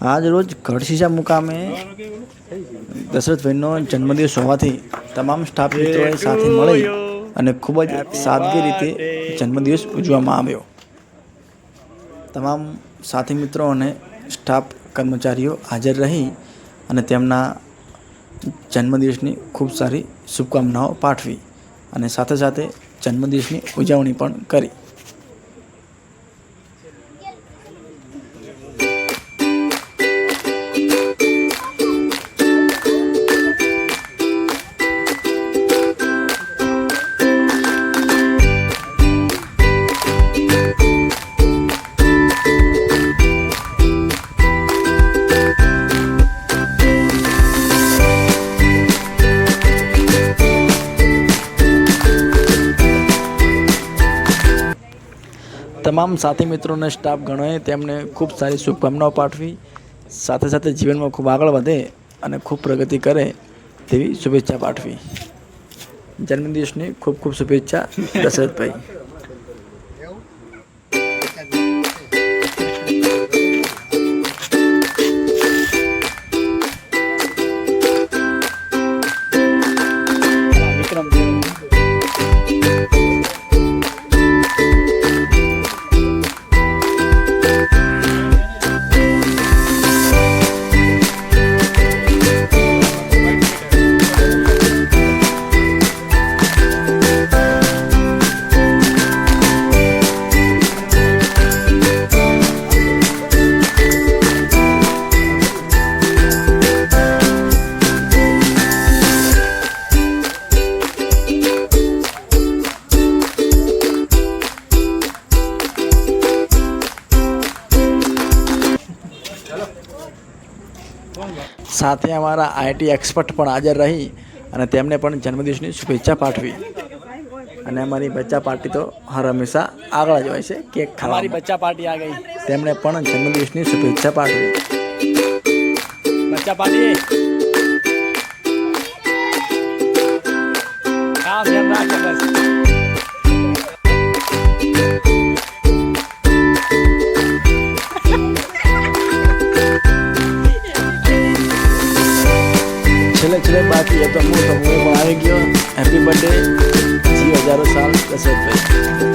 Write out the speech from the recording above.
આજ રોજ ગઢશીશા મુકામે દશરથભાઈનો જન્મદિવસ હોવાથી તમામ સ્ટાફ મિત્રોએ સાથે મળી અને ખૂબ જ સાદગી રીતે જન્મદિવસ ઉજવવામાં આવ્યો. તમામ સાથી મિત્રો અને સ્ટાફ કર્મચારીઓ હાજર રહી અને તેમના જન્મદિવસની ખૂબ સારી શુભકામનાઓ પાઠવી અને સાથે સાથે જન્મદિવસની ઉજવણી પણ કરી. તમામ સાથી મિત્રોને સ્ટાફ ગણોએ તેમને ખૂબ સારી શુભકામનાઓ પાઠવી સાથે સાથે જીવનમાં ખૂબ આગળ વધે અને ખૂબ પ્રગતિ કરે તેવી શુભેચ્છા પાઠવી. જન્મદિવસની ખૂબ ખૂબ શુભેચ્છા દશરથભાઈ. સાથે અમારા આઈટી એક્સપર્ટ પણ હાજર રહી અને તેમને પણ જન્મદિવસની શુભેચ્છા પાઠવી. અને અમારી બચ્ચા પાર્ટી તો હર હંમેશા આગળ જ હોય છે. કેક ખાવાની બચ્ચા પાર્ટી આ ગઈ, તેમણે પણ જન્મદિવસની શુભેચ્છા પાઠવી. બચ્ચા પાર્ટી છેલ્લે બાકી હતો હું પણ આવી ગયો. હેપી બર્થડે, જી હજારો સાલ દશરથભાઈ.